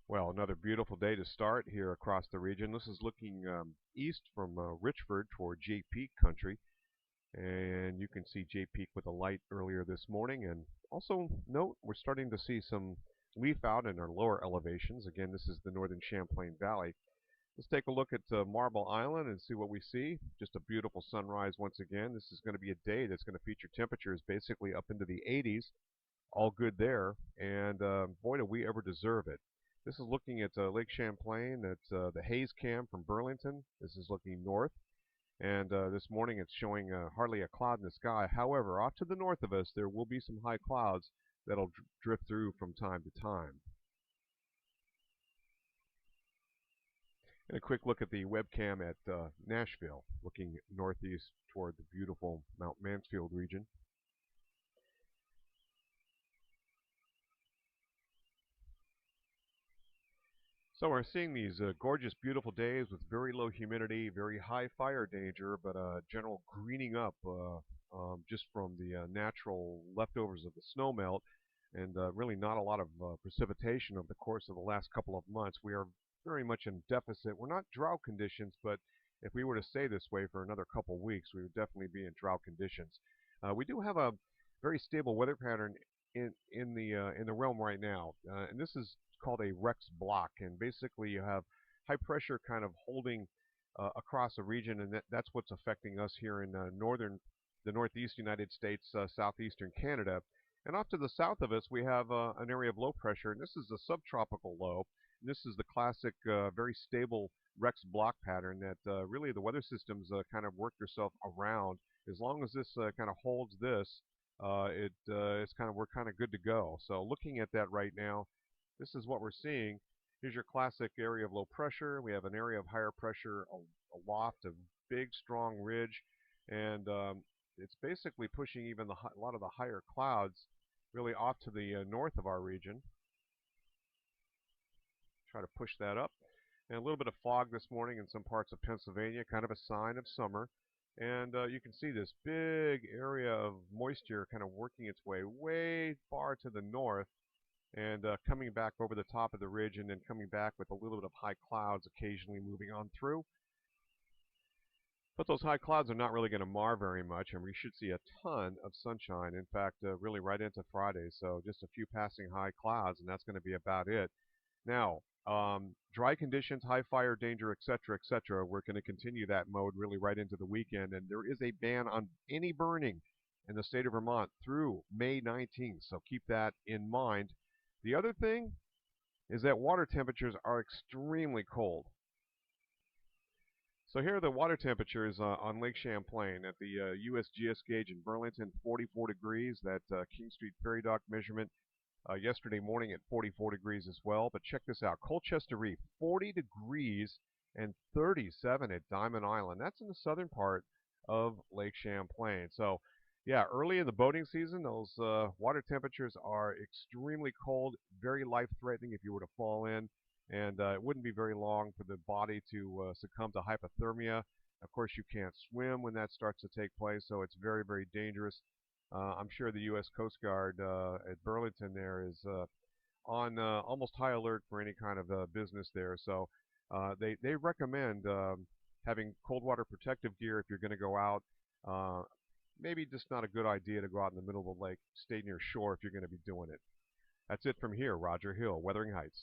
Well, another beautiful day to start here across the region. This is looking east from Richford toward Jay Peak country. And you can see Jay Peak with a light earlier this morning. And also note we're starting to see some leaf out in our lower elevations. Again, this is the northern Champlain Valley. Let's take a look at Marble Island and see what we see. Just a beautiful sunrise once again. This is going to be a day that's going to feature temperatures basically up into the 80s, all good there. And boy, do we ever deserve it. This is looking at Lake Champlain. That's the Haze Cam from Burlington. This is looking north. And this morning it's showing hardly a cloud in the sky. However, off to the north of us, there will be some high clouds that'll drift through from time to time. And a quick look at the webcam at Nashville, looking northeast toward the beautiful Mount Mansfield region. So we're seeing these gorgeous, beautiful days with very low humidity, very high fire danger, but general greening up just from the natural leftovers of the snowmelt, and really not a lot of precipitation over the course of the last couple of months. We are very much in deficit. We're not drought conditions, but if we were to stay this way for another couple of weeks, we would definitely be in drought conditions. We do have a very stable weather pattern in the realm right now, and this is called a Rex block, and basically you have high pressure kind of holding across a region, and that's what's affecting us here in the northeast United States, southeastern Canada. And off to the south of us, we have an area of low pressure, and this is a subtropical low. And this is the classic, very stable Rex block pattern that really the weather systems kind of work themselves around. As long as this kind of holds this, we're kind of good to go. So looking at that right now, this is what we're seeing. Here's your classic area of low pressure. We have an area of higher pressure aloft, a big, strong ridge, and it's basically pushing even a lot of the higher clouds really off to the north of our region. Try to push that up. And a little bit of fog this morning in some parts of Pennsylvania, kind of a sign of summer. And you can see this big area of moisture kind of working its way far to the north and coming back over the top of the ridge and then coming back with a little bit of high clouds occasionally moving on through. But those high clouds are not really going to mar very much, and we should see a ton of sunshine. In fact, really right into Friday. So just a few passing high clouds, and that's going to be about it. Now, dry conditions, high fire danger, etc., etc. We're going to continue that mode really right into the weekend, and there is a ban on any burning in the state of Vermont through May 19th. So keep that in mind. The other thing is that water temperatures are extremely cold. So here are the water temperatures on Lake Champlain at the USGS gauge in Burlington, 44 degrees. That King Street Ferry Dock measurement yesterday morning at 44 degrees as well. But check this out. Colchester Reef, 40 degrees and 37 at Diamond Island. That's in the southern part of Lake Champlain. So, yeah, early in the boating season, those water temperatures are extremely cold, very life-threatening if you were to fall in. And it wouldn't be very long for the body to succumb to hypothermia. Of course, you can't swim when that starts to take place, so it's very, very dangerous. I'm sure the U.S. Coast Guard at Burlington there is on almost high alert for any kind of business there. So they recommend having cold water protective gear if you're going to go out. Maybe just not a good idea to go out in the middle of the lake. Stay near shore if you're going to be doing it. That's it from here. Roger Hill, Wuthering Heights.